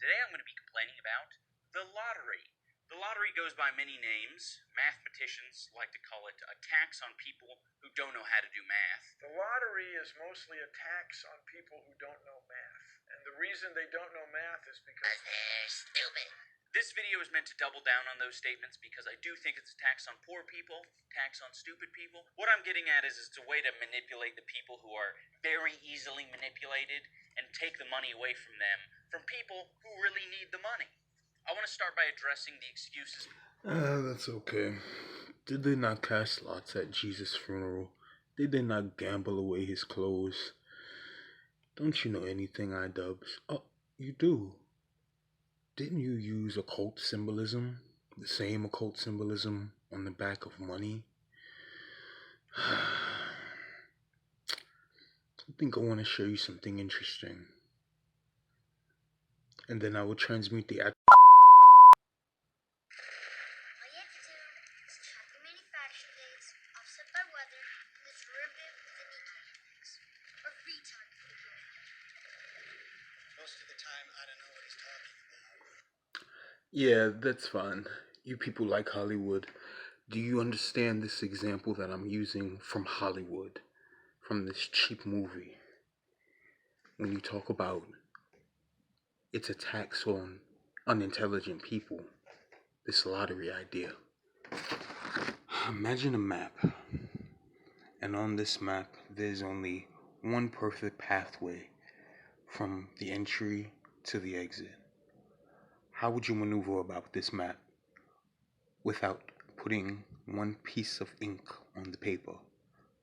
Today I'm going to be complaining about the lottery. The lottery goes by many names. Mathematicians like to call it a tax on people who don't know how to do math. The lottery is mostly a tax on people who don't know math. And the reason they don't know math is because they're stupid. This video is meant to double down on those statements because I do think it's a tax on poor people, tax on stupid people. What I'm getting at is it's a way to manipulate the people who are very easily manipulated and take the money away from them, from people who really need the money. I want to start by addressing the excuses. That's okay. Did they not cast lots at Jesus' funeral? Did they not gamble away his clothes? Don't you know anything, Idubbbz? Oh, you do. Didn't you use occult symbolism? The same occult symbolism on the back of money? I think I want to show you something interesting. And then I will transmute the All you have to do is check the manufacturing dates, offset by weather, and the derivative of the Nikkei index, or retard figure. Most of the time, I don't know what he's talking about. Yeah, that's fine. You people like Hollywood. Do you understand this example that I'm using from Hollywood? From this cheap movie? When you talk about it's a tax on unintelligent people, this lottery idea. Imagine a map. And on this map, there's only one perfect pathway from the entry to the exit. How would you maneuver about this map without putting one piece of ink on the paper?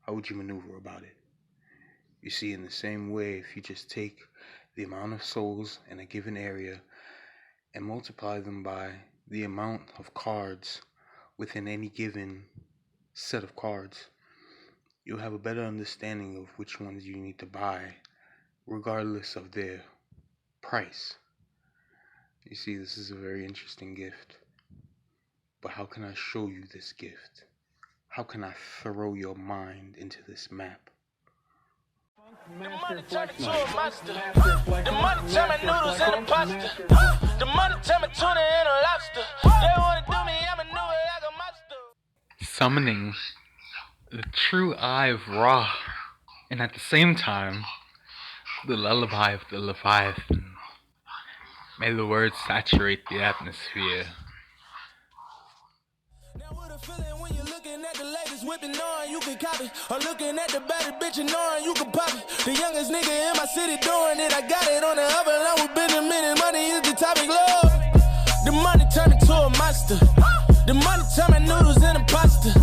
How would you maneuver about it? You see, in the same way, if you just take the amount of souls in a given area and multiply them by the amount of cards within any given set of cards, you'll have a better understanding of which ones you need to buy, regardless of their price. You see, this is a very interesting gift. But how can I show you this gift? How can I throw your mind into this map? The money turn me to a monster. The money turn me noodles in a pasta. The money turn me tuna and a lobster. They wanna do me, I'm a new like a monster. Summoning the true eye of Ra, and at the same time, the lullaby of the Leviathan. May the words saturate the atmosphere. Now what a feeling when you're looking at the latest whipping, knowing you can copy, or looking at the baddest bitch and knowing you can pop it. The youngest nigga in my city doing it, I got it on the other line with Benjamin, and money is the topic, Lord. The money turn me to a monster. The money turn me noodles in a pasta.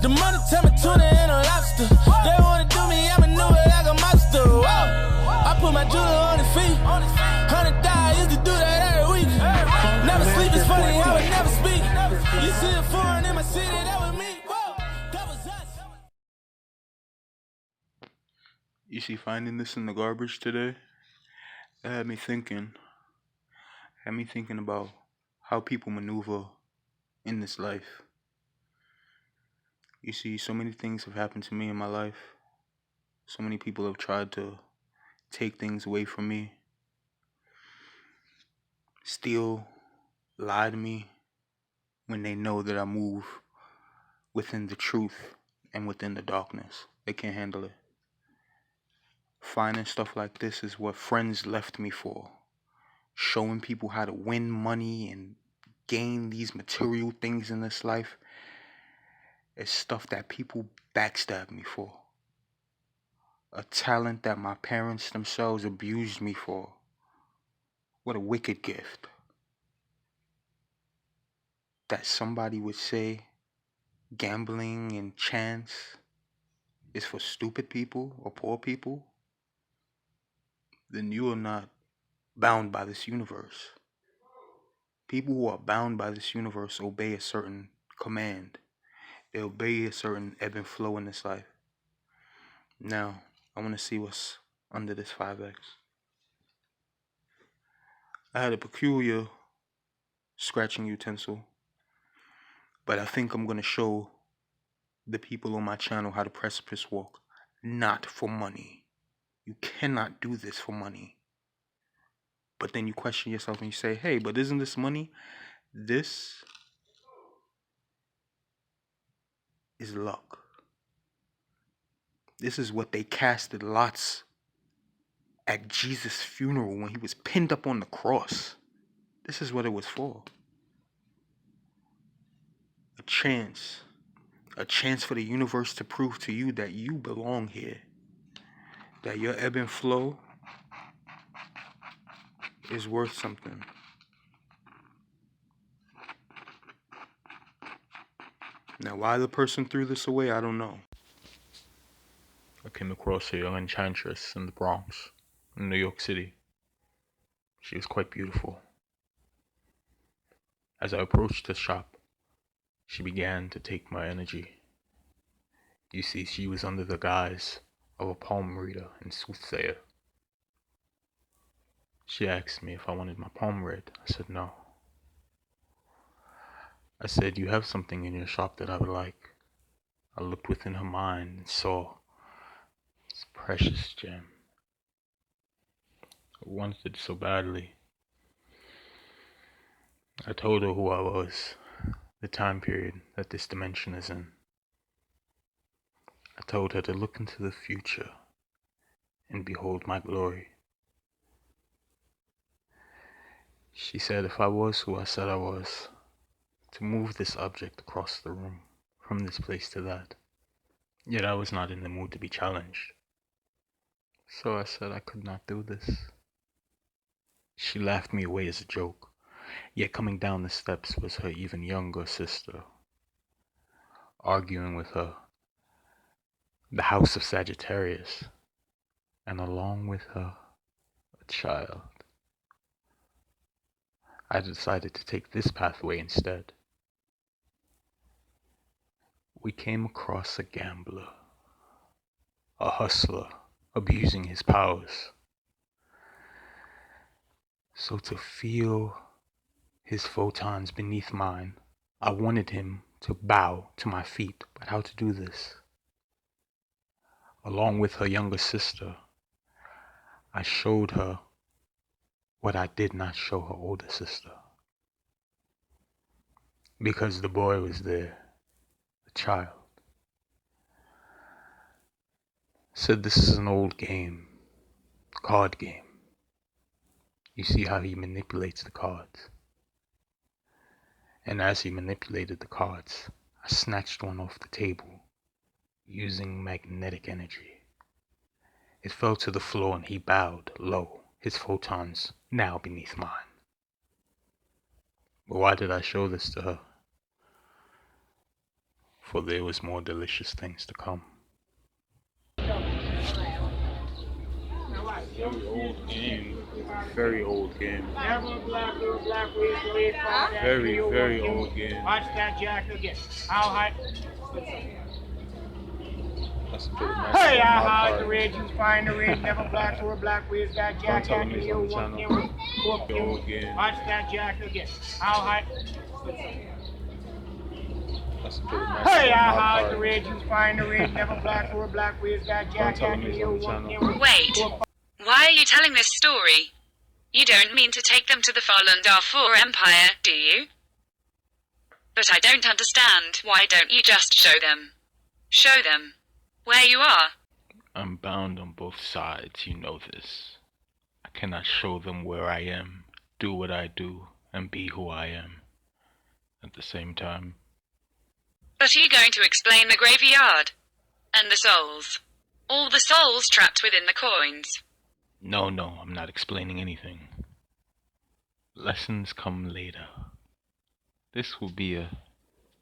The money turn me tuna and a lobster. They wanna do me, I'm a new like a monster. Whoa. I put my jeweler on his feet. $100 used to do that every week. Never sleep, it's funny how it never speak. You see a foreign in my city, that was me. Whoa, that was us. You see, finding this in the garbage today, it had me thinking about how people maneuver in this life. You see, so many things have happened to me in my life. So many people have tried to take things away from me, steal, lie to me, when they know that I move within the truth and within the darkness. They can't handle it. Finding stuff like this is what friends left me for. Showing people how to win money and gain these material things in this life is stuff that people backstab me for. A talent that my parents themselves abused me for. What a wicked gift. That somebody would say gambling and chance is for stupid people or poor people, then you are not bound by this universe. People who are bound by this universe obey a certain command. They obey a certain ebb and flow in this life. Now, I want to see what's under this 5X. I had a peculiar scratching utensil, but I think I'm going to show the people on my channel how to precipice walk, not for money. You cannot do this for money. But then you question yourself and you say, hey, but isn't this money? This is luck. This is what they casted lots at Jesus' funeral when he was pinned up on the cross. This is what it was for. A chance for the universe to prove to you that you belong here, that your ebb and flow is worth something. Now, why the person threw this away, I don't know. I came across a young enchantress in the Bronx, in New York City. She was quite beautiful. As I approached the shop, she began to take my energy. You see, she was under the guise of a palm reader and soothsayer. She asked me if I wanted my palm read. I said no. I said, you have something in your shop that I would like. I looked within her mind and saw this precious gem. I wanted it so badly. I told her who I was, the time period that this dimension is in. I told her to look into the future and behold my glory. She said if I was who I said I was, to move this object across the room, from this place to that. Yet I was not in the mood to be challenged. So I said I could not do this. She laughed me away as a joke, yet coming down the steps was her even younger sister, arguing with her, the house of Sagittarius, and along with her, a child. I decided to take this pathway instead. We came across a gambler, a hustler, abusing his powers. So to feel his photons beneath mine, I wanted him to bow to my feet. But how to do this? Along with her younger sister, I showed her what I did not show her older sister. Because the boy was there, the child. Said this is an old game, card game. You see how he manipulates the cards. And as he manipulated the cards, I snatched one off the table using magnetic energy. It fell to the floor and he bowed low, his photons now beneath mine. But why did I show this to her? For there was more delicious things to come. Very old game. Very old game. Very, very old game. Watch that jack again. How high? That's a bit of Hey, I hide the red, you find the red, never black or black, where's that jack? Don't tell me it's on the channel. Old game. Watch that jack again. How high? That's a bit of Hey, I hide the red, you find the red, never black or black, where's that jack? Don't tell me it's on the channel. Wait. Why are you telling this story? You don't mean to take them to the fallen Darfur Empire, do you? But I don't understand. Why don't you just show them? Show them where you are. I'm bound on both sides, you know this. I cannot show them where I am, do what I do, and be who I am at the same time. But are you going to explain the graveyard? And the souls? All the souls trapped within the coins? No, I'm not explaining anything. Lessons come later. This will be a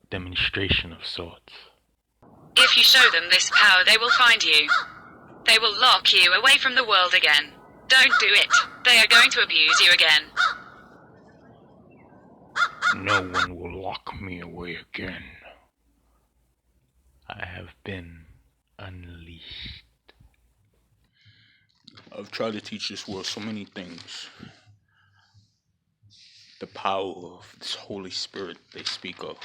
demonstration of sorts. If you show them this power, they will find you. They will lock you away from the world again. Don't do it. They are going to abuse you again. No one will lock me away again. I have been unleashed. I've tried to teach this world so many things. The power of this Holy Spirit they speak of.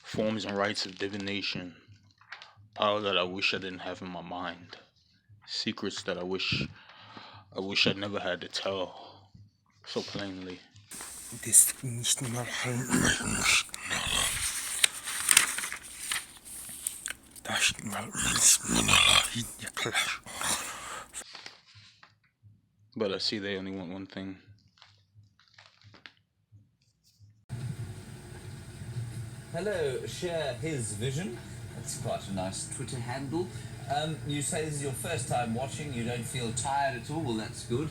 Forms and rites of divination Power that I wish I didn't have in my mind. Secrets that I wish I never had to tell so plainly. But I see they only want one thing. Hello, share his vision. That's quite a nice Twitter handle. You say this is your first time watching, you don't feel tired at all? Well, that's good.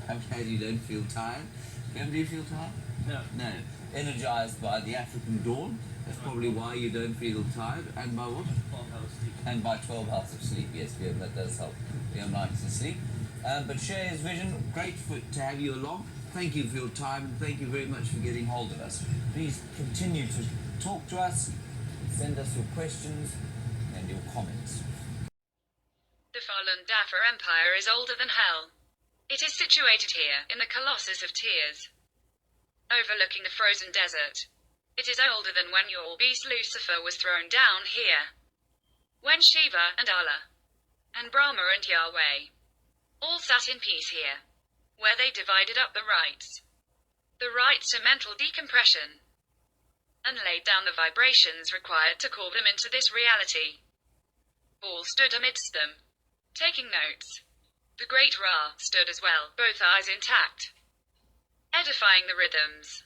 I'm glad you don't feel tired. Do you feel tired? No. No. Energized by the African dawn. That's probably why you don't feel tired. And by what? 12 hours sleep. And by 12 hours of sleep. Yes, yeah, that does help. Your nights of sleep. But share his vision. Great to have you along. Thank you for your time, and thank you very much for getting hold of us. Please continue to talk to us, send us your questions and your comments. The fallen Dafur Empire is older than hell. It is situated here, in the Colossus of Tears, overlooking the frozen desert. It is older than when your beast Lucifer was thrown down here. When Shiva and Allah, and Brahma and Yahweh, all sat in peace here, where they divided up the rites to mental decompression, and laid down the vibrations required to call them into this reality. All stood amidst them, taking notes. The great Ra stood as well, both eyes intact, edifying the rhythms,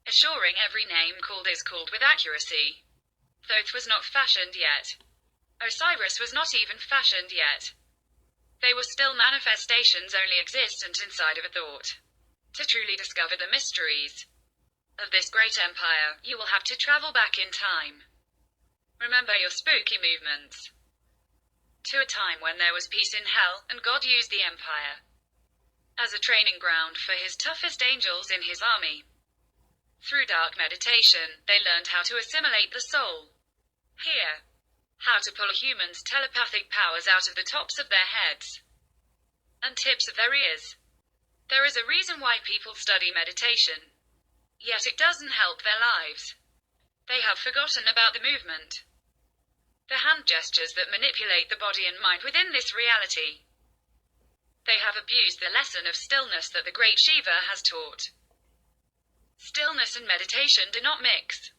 assuring every name called is called with accuracy. Thoth was not fashioned yet. Osiris was not even fashioned yet. They were still manifestations only existent inside of a thought. To truly discover the mysteries of this great empire, you will have to travel back in time. Remember your spooky movements. To a time when there was peace in hell, and God used the empire as a training ground for his toughest angels in his army. Through dark meditation, they learned how to assimilate the soul. Here, how to pull a human's telepathic powers out of the tops of their heads and tips of their ears. There is a reason why people study meditation, yet it doesn't help their lives. They have forgotten about the movement, the hand gestures that manipulate the body and mind within this reality. They have abused the lesson of stillness that the great Shiva has taught. Stillness and meditation do not mix.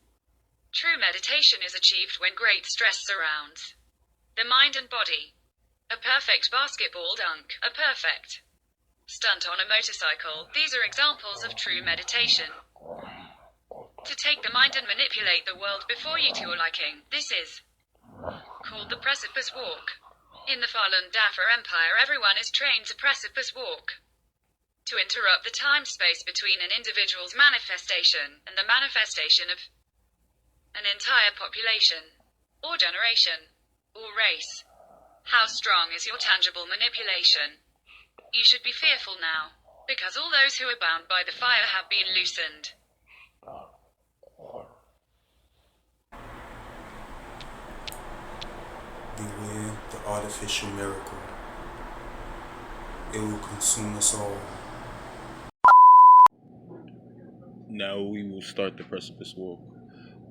True meditation is achieved when great stress surrounds the mind and body. A perfect basketball dunk, a perfect stunt on a motorcycle. These are examples of true meditation. To take the mind and manipulate the world before you to your liking. This is called the precipice walk. In the fallen Dafur Empire, everyone is trained to precipice walk, to interrupt the time-space between an individual's manifestation and the manifestation of an entire population, or generation, or race. How strong is your tangible manipulation? You should be fearful now, because all those who are bound by the fire have been loosened. Beware the artificial miracle. It will consume us all. Now we will start the precipice walk.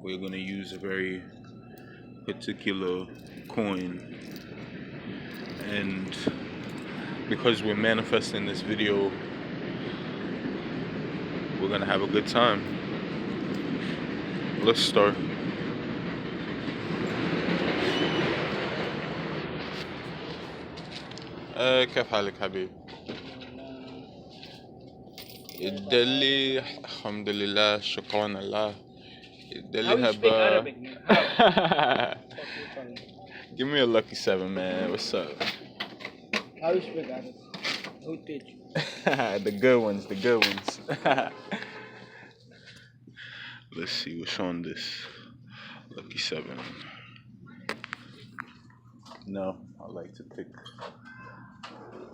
We're going to use a very particular coin, and because we're manifesting this video, we're going to have a good time. Let's start. كيف حالك حبيب؟ الدلي الحمد لله شكرا لله. الدلي هبا. Give me a lucky 7, man. What's up? How you speak Arabic? Who teach you? The good ones, the good ones. Let's see what's on this lucky 7. No, I like to pick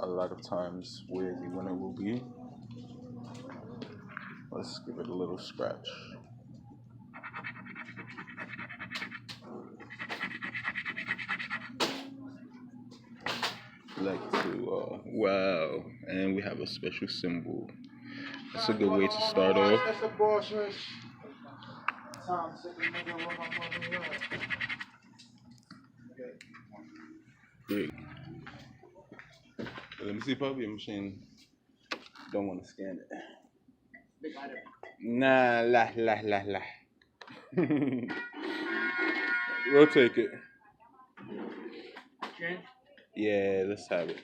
a lot of times where the winner will be. Let's give it a little scratch. Like to, wow, and we have a special symbol. That's a good way to start off. Great. Let me see, puppy. Your machine don't want to scan it. Nah, la. We'll take it. Yeah, let's have it.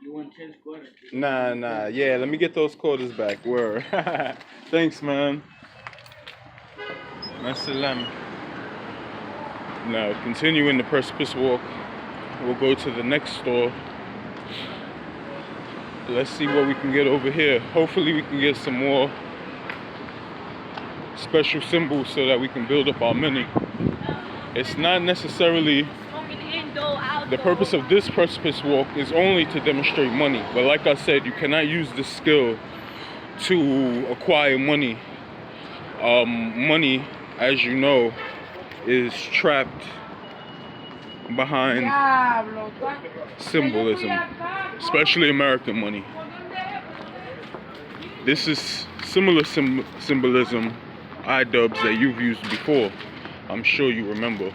You want 10 quarters? Nah. Yeah, let me get those quarters back. Word. Thanks, man. Masalam. Now, continuing the precipice walk, we'll go to the next store. Let's see what we can get over here. Hopefully we can get some more special symbols so that we can build up our money. It's not necessarily the purpose of this precipice walk is only to demonstrate money. But like I said, you cannot use this skill to acquire money. Money, as you know, is trapped behind symbolism, especially American money. This is similar symbolism, Idubbbz, that you've used before. I'm sure you remember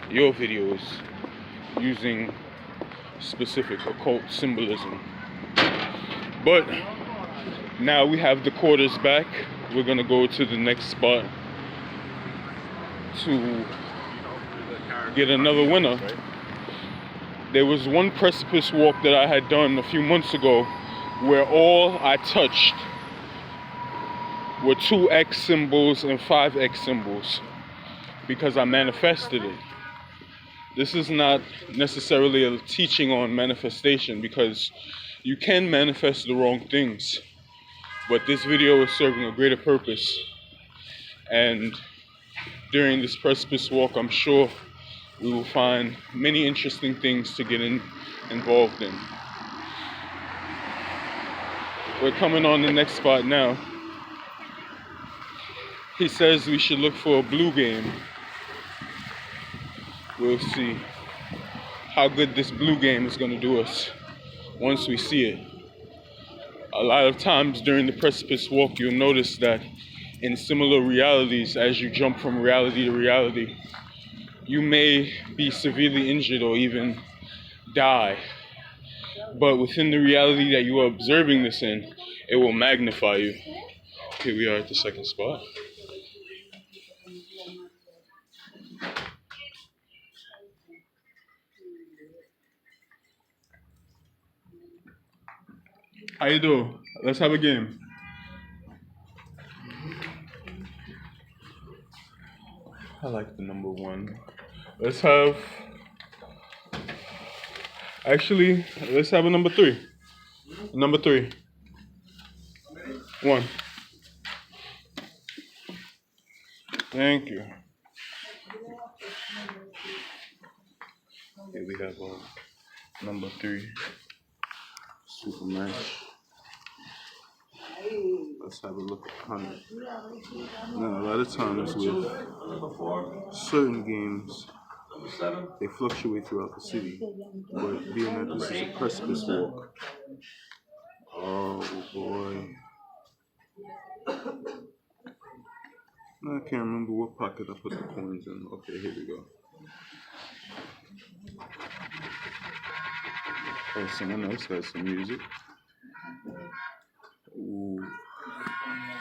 your videos using specific occult symbolism. But now we have the quarters back. We're gonna go to the next spot to get another winner. There was one precipice walk that I had done a few months ago where all I touched were 2x symbols and 5x symbols because I manifested it. This is not necessarily a teaching on manifestation because you can manifest the wrong things, but this video is serving a greater purpose. And during this precipice walk, I'm sure we will find many interesting things to get involved in. We're coming on the next spot now. He says we should look for a blue game. We'll see how good this blue game is going to do us once we see it. A lot of times during the precipice walk, you'll notice that in similar realities, as you jump from reality to reality, you may be severely injured or even die. But within the reality that you are observing this in, it will magnify you. Here we are at the second spot. How you doing? Let's have a game. I like the number 1. Let's have a number 3. Number 3. 1. Thank you. Here we have number 3. Super match. Let's have a look at it. Now, a lot of times with certain games, they fluctuate throughout the city. But being that this is a precipice walk, oh boy. I can't remember what pocket I put the coins in. Okay, here we go. Oh, someone else has some music. Ooh.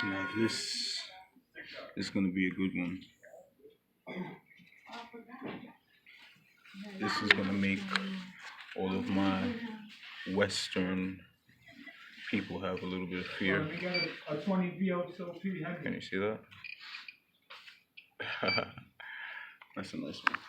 Now this is going to be a good one. This is going to make all of my Western people have a little bit of fear. Can you see that? That's a nice one.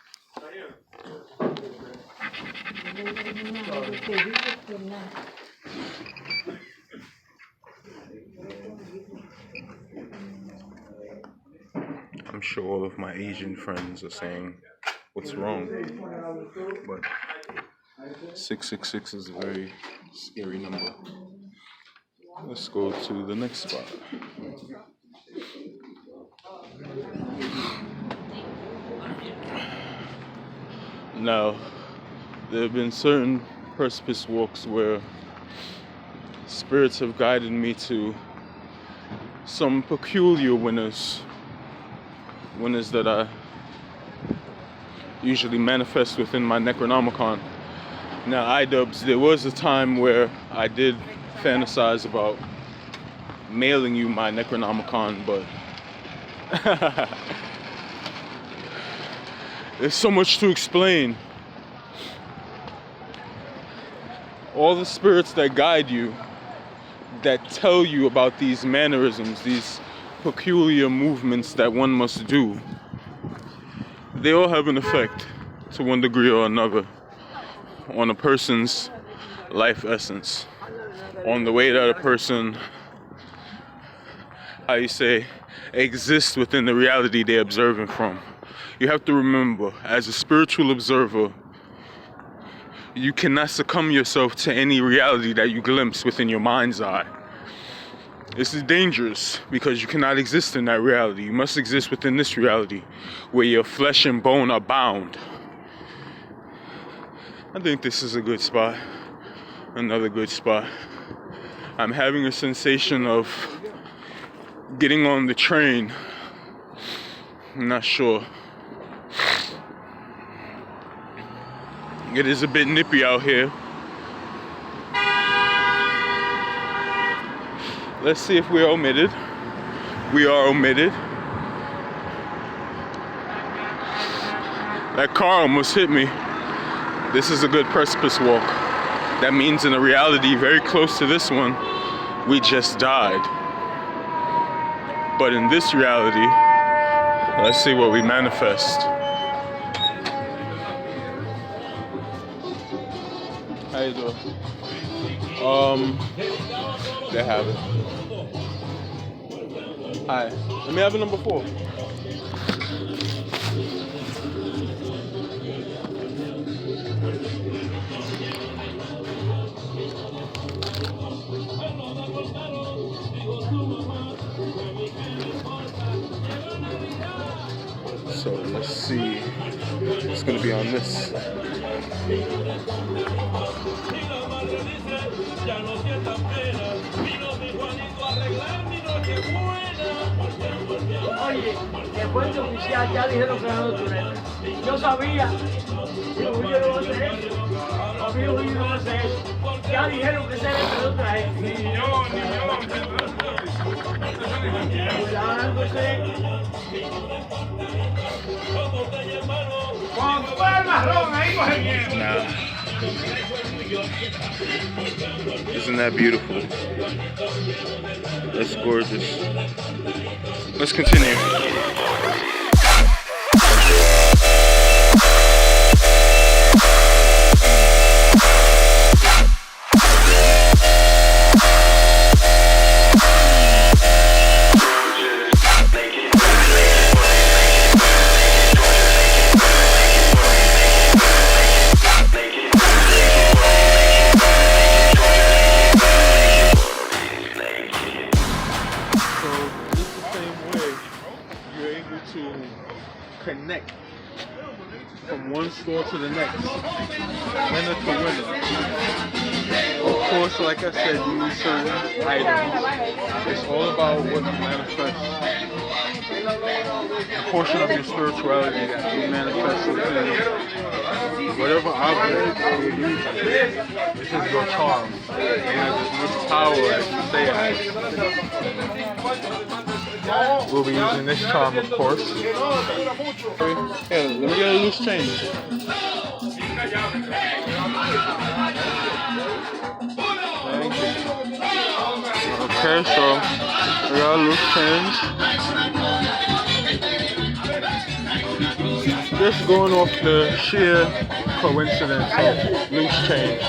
I'm sure all of my Asian friends are saying, what's wrong? But 666 is a very scary number. Let's go to the next spot. Now, there have been certain precipice walks where spirits have guided me to some peculiar winners that I usually manifest within my Necronomicon. Now, Idubbbz, there was a time where I did fantasize about mailing you my Necronomicon, but there's so much to explain. All the spirits that guide you, that tell you about these mannerisms, these peculiar movements that one must do, they all have an effect to one degree or another on a person's life essence, on the way that a person, how you say, exists within the reality they're observing from. You have to remember, as a spiritual observer, you cannot succumb yourself to any reality that you glimpse within your mind's eye. This is dangerous because you cannot exist in that reality. You must exist within this reality where your flesh and bone are bound. I think this is a good spot. Another good spot. I'm having a sensation of getting on the train. I'm not sure. It is a bit nippy out here. Let's see if we're omitted. We are omitted. That car almost hit me. This is a good precipice walk. That means in a reality very close to this one, we just died. But in this reality, let's see what we manifest. How you doing? They have it. Hi. Let me have a number 4. So let's see. It's gonna be on this. Oye, el fuente oficial ya dijeron que no lo tenemos. Yo sabía. Yo no voy a hacer eso. Yo no voy a hacer eso. Ya dijeron que se le quedó otra gente. Cuando va el marrón, ahí coge miedo. Nah. Isn't that beautiful? That's gorgeous. Let's continue. Connect from one store to the next, winner to winner. Of course, like I said, you need certain items. It's all about what you manifest. A portion of your spirituality that you manifest within whatever object you're using. This is your charm. It has as much power as you say it has. We'll be using this charm, of course. Here, let me get a loose change. Thank you. Okay, so we got a loose change. Just going off the sheer coincidence of loose change.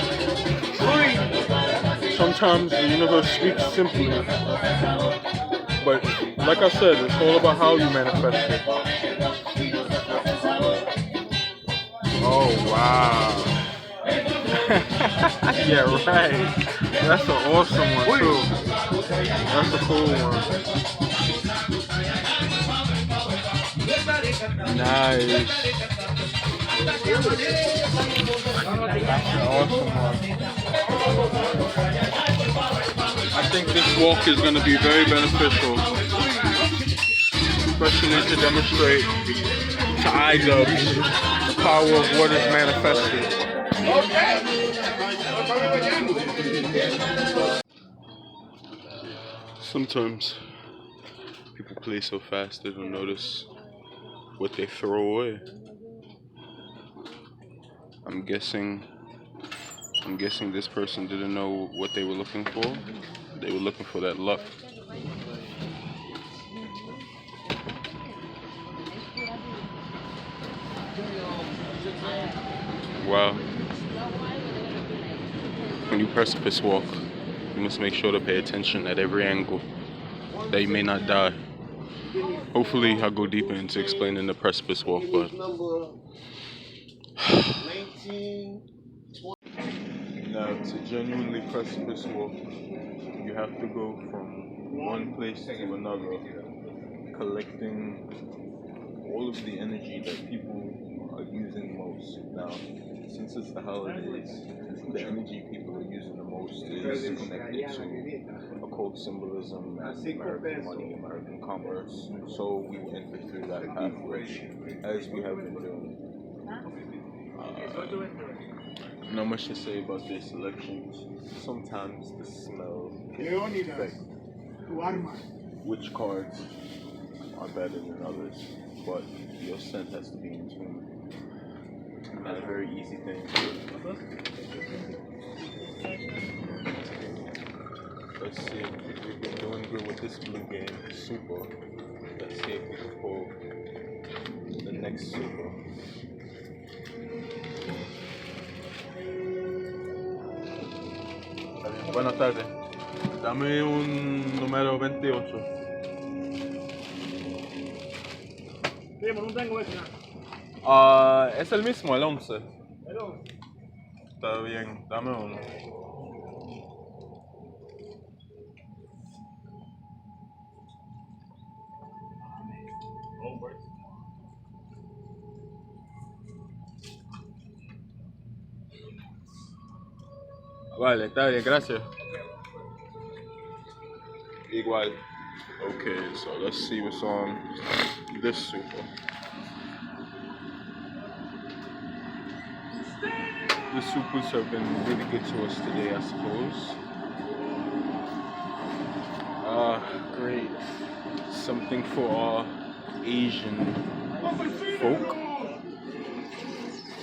Sometimes the universe speaks simply. But like I said, it's all about how you manifest it. Oh, wow. Yeah, right. That's an awesome one, too. That's a cool one. Nice. That's an awesome one. I think this walk is going to be very beneficial, especially to demonstrate to Idubbbz the power of what is manifested. Sometimes people play so fast they don't notice what they throw away. I'm guessing this person didn't know what they were looking for. They were looking for that luck. Wow. When you precipice walk, you must make sure to pay attention at every angle, that you may not die. Hopefully I'll go deeper into explaining the precipice walk, but now to genuinely precipice walk, you have to go from one place to another, collecting all of the energy that people are using most. Now, since it's the holidays, the energy people are using the most is connected to occult symbolism, American money, American commerce. So we will enter through that pathway, as we have been doing. Not much to say about these elections. Sometimes the smell can affect which cards are better than others, but your scent has to be in tune. Not a very easy thing. Let's see if we've been doing good with this blue game. Super. Let's see if we can pull the next super. Buenas tardes. Dame un número 28. Sí, no tengo ese. Es el mismo, el 11. ¿El 11? Está bien, dame uno. Vale, está bien, gracias. Igual. Okay, so let's see what's on this super. The supers have been really good to us today, I suppose. Great. Something for our Asian folk.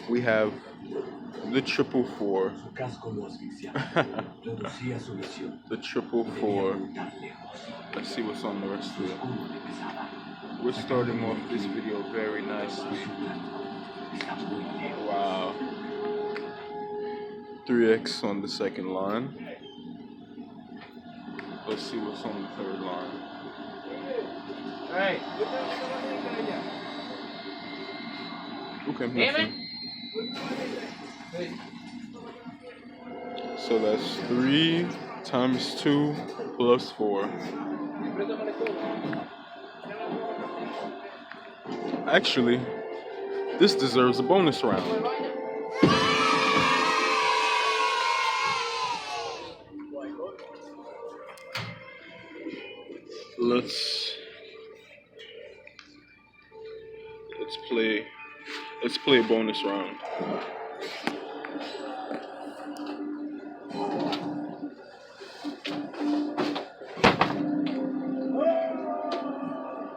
We have the 444. The 444. Let's see what's on the rest of it. We're starting off this video very nicely. Wow. 3x on the second line. Let's see what's on the third line. Hey. Okay, nothing. So that's 3 times 2 plus 4. Actually, this deserves a bonus round. Let's play a bonus round.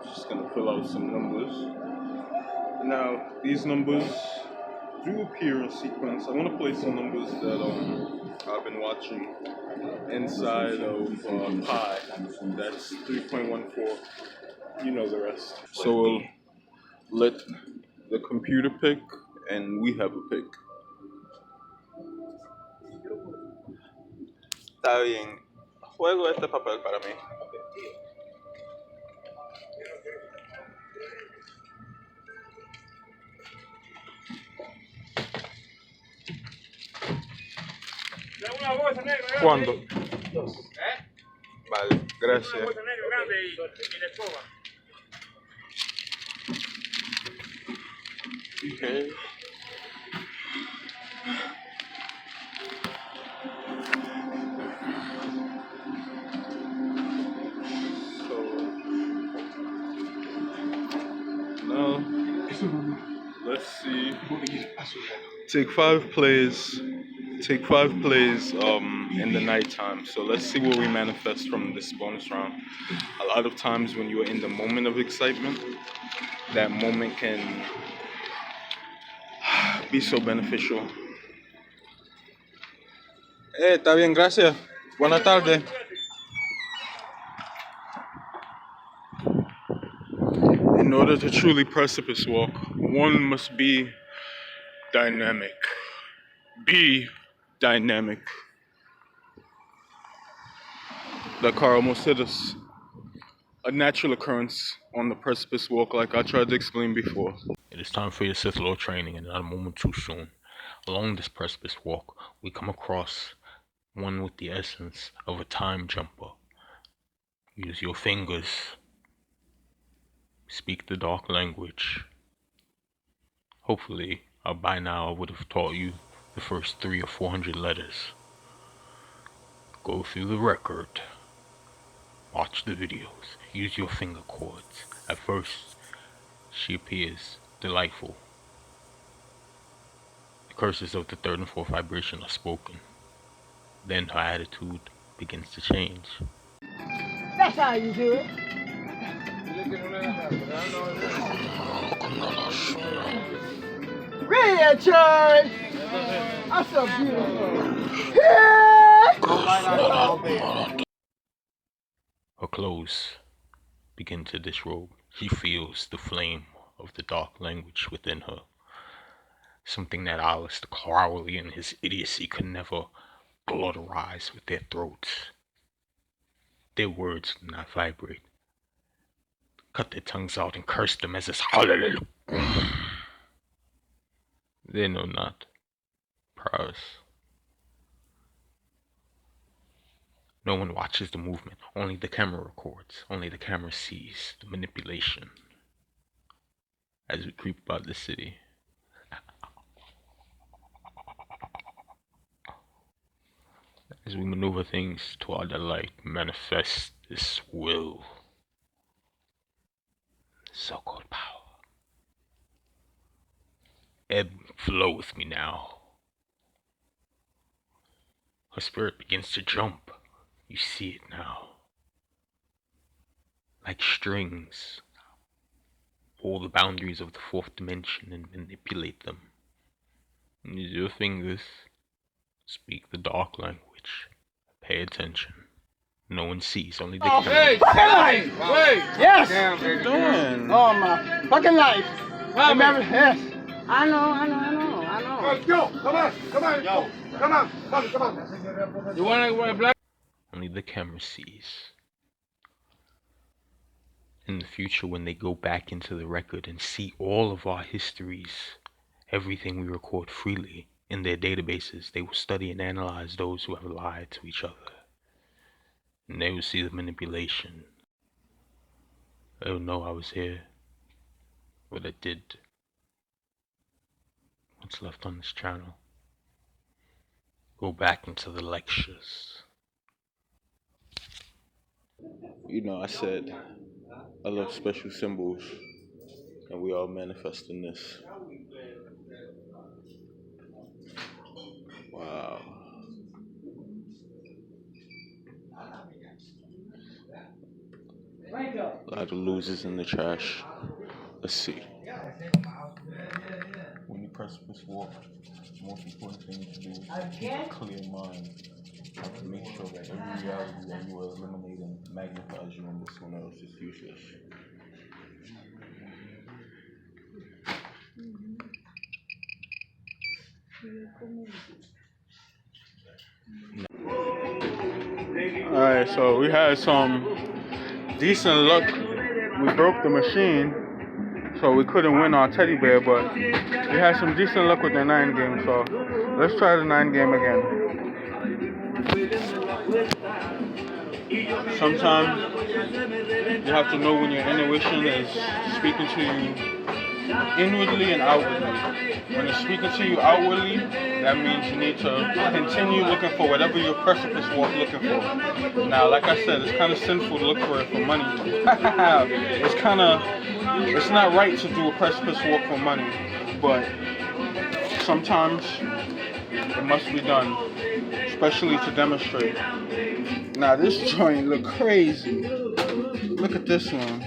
Just gonna fill out some numbers. Now, these numbers do appear in sequence. I want to play some numbers that I've been watching inside of pi. That's 3.14. You know the rest. So we'll let the computer pick, and we have a pick. Está bien. Juego este papel para mí. ¿Cuándo? Vale, gracias. Okay. So now let's see Take 5 plays. Take 5 plays in the nighttime. So let's see what we manifest from this bonus round. A lot of times when you're in the moment of excitement, that moment can be so beneficial. Está bien, gracias. Buenas tardes. In order to truly precipice walk, one must be dynamic. Be dynamic. That car almost hit us. A natural occurrence on the precipice walk, like I tried to explain before. It is time for your Sith Lord training, and not a moment too soon. Along this precipice walk, we come across one with the essence of a time jumper. Use your fingers. Speak the dark language. Hopefully, by now I would have taught you the first 300 or 400 letters. Go through the record. Watch the videos. Use your finger chords. At first, she appears delightful. The curses of the 3rd and 4th vibration are spoken. Then her attitude begins to change. That's how you do it. Real church! That's so beautiful. Her clothes begin to disrobe. She feels the flame of the dark language within her. Something that Alistair Crowley and his idiocy could never glotterize with their throats. Their words do not vibrate. Cut their tongues out and curse them as it's hallelujah. They know not prowess. No one watches the movement. Only the camera records. Only the camera sees the manipulation. As we creep about the city. As we maneuver things to our delight, manifest this will. So-called power. Ebb and flow with me now. Her spirit begins to jump. You see it now. Like strings. Pull the boundaries of the 4th dimension and manipulate them. Use your fingers. Speak the dark language. Pay attention. No one sees, only the Hey, fucking life! Wait! Yes! What are you doing? Oh my fucking life! Remember? Yes. I know. Hey, yo, come on. Yo, come on. You wanna black? Only the camera sees. In the future, when they go back into the record and see all of our histories, everything we record freely in their databases, they will study and analyze those who have lied to each other. And they will see the manipulation. They will know I was here. What I did. What's left on this channel. Go back into the lectures. You know, I said I love special symbols, and we all manifest in this. Wow. A lot of losers in the trash. Let's see. When you precipice walk, the most important thing to do is keep a clear mind. You have to make sure that every reality that you are eliminating magnifies you, and this one else is useless. Alright, so we had some decent luck. We broke the machine, so we couldn't win our teddy bear, but we had some decent luck with the 9 game, so let's try the 9 game again. Sometimes you have to know when your intuition is speaking to you inwardly and outwardly. When it's speaking to you outwardly, that means you need to continue looking for whatever your precipice walk looking for. Now, like I said, it's kind of sinful to look for it for money. It's not right to do a precipice walk for money, but sometimes it must be done, especially to demonstrate. Now this joint look crazy. Look at this one.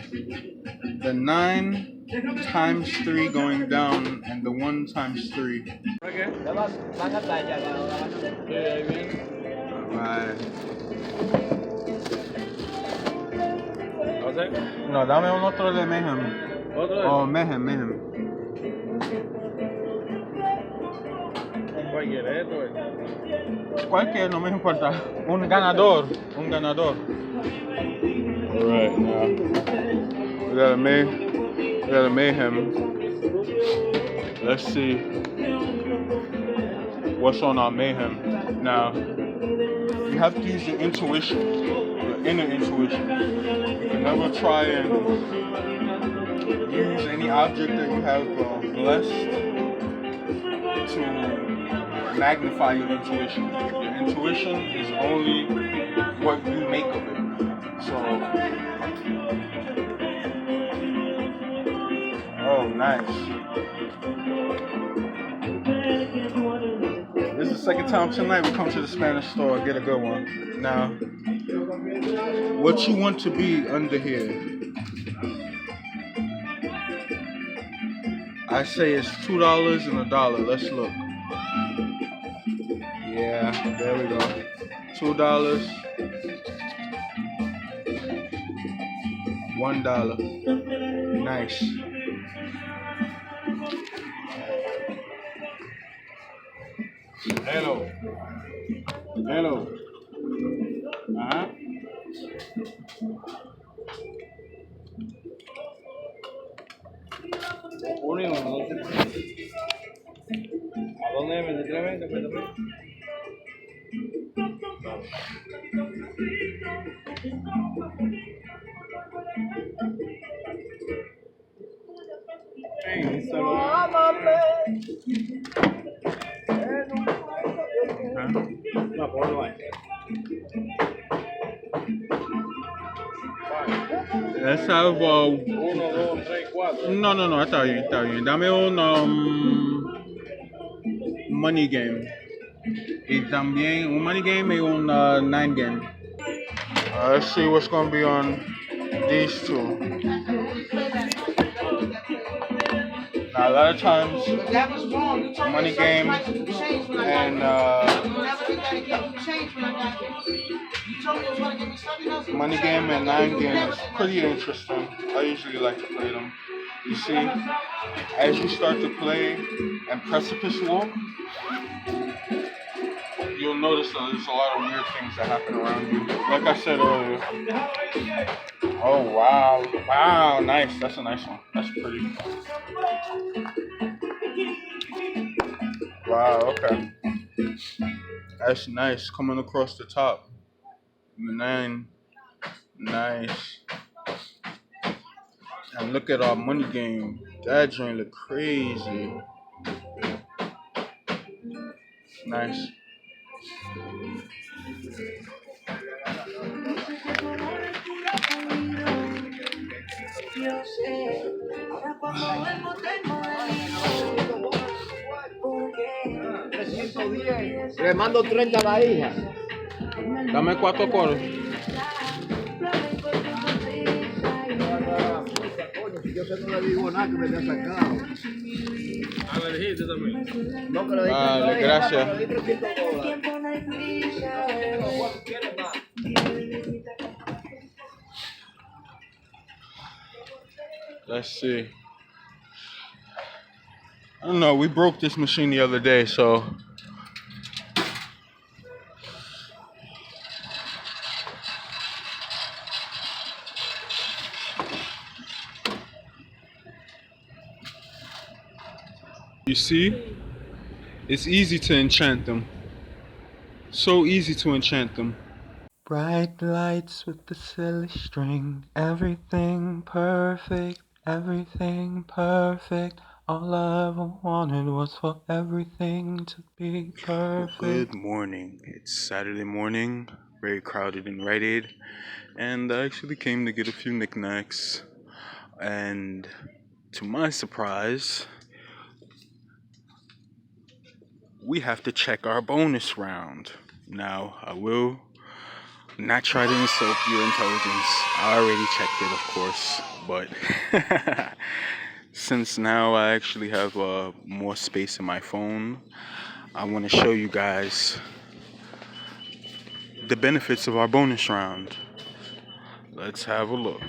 The 9 times 3 going down and the 1 times 3. Alright. No, dame un otro de mayhem. Oh, mayhem. Cualquier, no me importa. Un ganador. Alright, now we got a mayhem. Let's see what's on our mayhem. Now, you have to use your intuition, your inner intuition. You can never try and use any object that you have blessed to magnify your intuition. Your intuition is only what you make of it. So, oh, nice. This is the second time tonight we come to the Spanish store, get a good one. Now, what you want to be under here? I say it's $2 and $1. Let's look. Yeah, there we go. $2, $1. Nice. Hello. Uh-huh. ¿A dónde me Let's have No, está bien. Dame un money game. Y también un money game y un 9 game. Let's see what's going to be on these two. Now, a lot of times, money game and money game and 9 game is pretty interesting. I usually like to play them. You see, as you start to play and precipice walk, you'll notice that there's a lot of weird things that happen around you. Like I said earlier. Oh, wow. Wow, nice. That's a nice one. That's pretty. Wow, okay. That's nice. Coming across the top. 9. Nice. And look at our money game. That joint look crazy. Nice. Le mando 30 a la hija. Dame 4 coros. Yo sé no le digo nada que me haya sacado. Ah, le dijiste también. No, que le di Vale, gracias. Let's see. I don't know, we broke this machine the other day, so you see, it's easy to enchant them. So easy to enchant them. Bright lights with the silly string, everything perfect, all I ever wanted was for everything to be perfect. Good morning. It's Saturday morning, very crowded in Rite Aid, and I actually came to get a few knickknacks, and to my surprise, we have to check our bonus round. Now, I will not try to insult your intelligence. I already checked it, of course, but since now I actually have more space in my phone, I want to show you guys the benefits of our bonus round. Let's have a look.